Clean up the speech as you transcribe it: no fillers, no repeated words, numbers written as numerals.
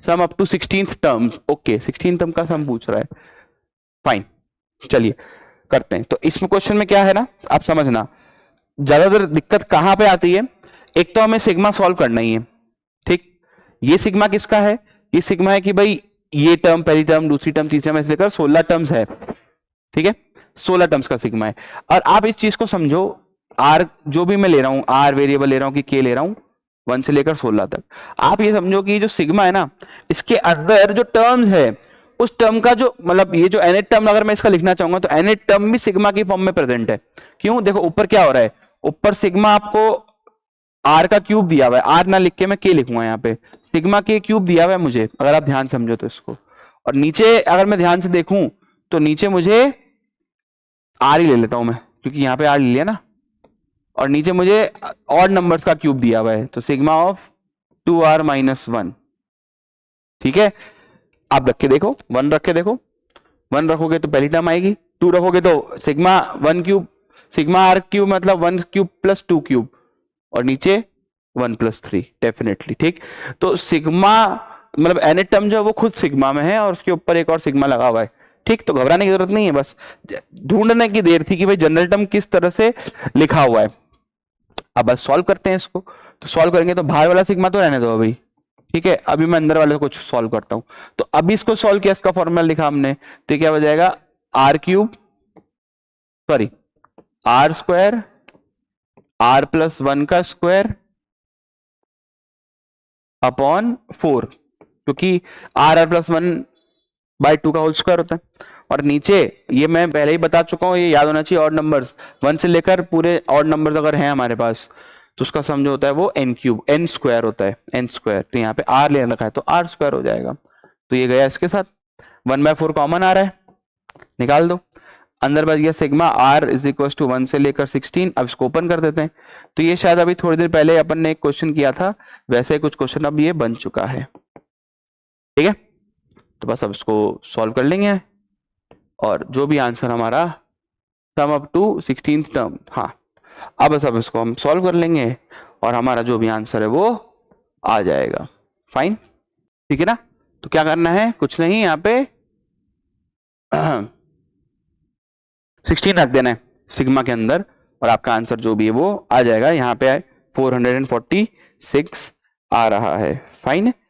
Some up to 16th term. Okay 16th term का sum पूछ रहा है, फाइन, चलिए करते हैं। तो इसमें क्वेश्चन में क्या है ना, आप समझना ज्यादातर दिक्कत कहां पे आती है। एक तो हमें सिग्मा सॉल्व करना ही है, ठीक। ये सिग्मा किसका है, ये सिग्मा है कि भाई ये टर्म, पहली टर्म, दूसरी टर्म, तीसरी टर्म, ऐसे लेकर 16 टर्म्स है, ठीक है, 16 टर्म्स का सिग्मा है। और आप इस चीज को समझो, आर जो भी मैं ले रहा हूं, आर वेरिएबल ले रहा हूं कि के ले रहा हूं, 1 से लेकर 16 तक, आप ये समझो कि जो सिग्मा है ना, इसके अंदर जो टर्म्स है, उस टर्म का जो मतलब ये जो nth टर्म अगर मैं इसका लिखना चाहूंगा तो nth टर्म भी सिग्मा की फॉर्म में प्रेजेंट है। क्यों, देखो ऊपर क्या हो रहा है, ऊपर सिग्मा आपको आर का क्यूब दिया हुआ है, आर ना लिख के मैं के लिखूंगा, यहाँ पे सिग्मा के क्यूब दिया हुआ है मुझे, अगर आप ध्यान समझो तो इसको। और नीचे अगर मैं ध्यान से देखूं तो नीचे मुझे आर ही ले लेता हूं मैं, क्योंकि यहां पे आर ले लिया ना, और नीचे मुझे ऑड नंबर्स का क्यूब दिया हुआ है, तो सिग्मा ऑफ 2r-1, ठीक है। आप रख के देखो, 1 रख के देखो, 1 रखोगे तो पहली टर्म आएगी, 2 रखोगे तो sigma 1 cube, sigma r cube मतलब 1 क्यूब प्लस 2 क्यूब, और नीचे 1 प्लस 3 डेफिनेटली, ठीक। तो सिग्मा मतलब nth टर्म जो है वो खुद सिग्मा में है और उसके ऊपर एक और सिग्मा लगा हुआ है, ठीक। तो घबराने की जरूरत नहीं है, बस ढूंढने की देर थी कि भाई जनरल टर्म किस तरह से लिखा हुआ है। अब बस सॉल्व करते हैं इसको। तो सॉल्व करेंगे तो बाहर वाला सिग्मा तो रहने दो अभी, ठीक है। अभी मैं अंदर वाले को कुछ सॉल्व करता हूं। तो अभी इसको सॉल्व किया, इसका फॉर्मूला लिखा हमने, तो क्या हो जाएगा, r cube, sorry r square, r plus 1 का स्क्वायर अपॉन 4, क्योंकि आर प्लस 1/2 का होल स्क्वायर होता है। और नीचे ये मैं पहले ही बता चुका हूं, ये याद होना चाहिए, ऑड नंबर्स 1 से लेकर पूरे ऑड नंबर्स अगर हैं हमारे पास तो उसका सम जो होता है वो n क्यूब, n स्क्वायर होता है, n स्क्वायर। तो यहाँ पे r ले रखा है तो r स्क्वायर हो जाएगा। तो ये गया इसके साथ, 1/4 कॉमन आ रहा है, निकाल दो। अंदर बच गया sigma r is equal to 1 से लेकर 16। अब इसको ओपन कर देते हैं। तो ये शायद अभी थोड़ी देर पहले अपन ने एक क्वेश्चन किया था, वैसे कुछ क्वेश्चन अब ये बन चुका है, ठीक है। तो बस अब इसको सॉल्व कर लेंगे और जो भी आंसर हमारा सम अप टू 16th टर्म, हाँ अब सब इसको हम सॉल्व कर लेंगे और हमारा जो भी आंसर है वो आ जाएगा, फाइन, ठीक है ना। तो क्या करना है, कुछ नहीं, यहाँ पे 16 रख देना है सिग्मा के अंदर और आपका आंसर जो भी है वो आ जाएगा। यहाँ पे 446 आ रहा है, फाइन है।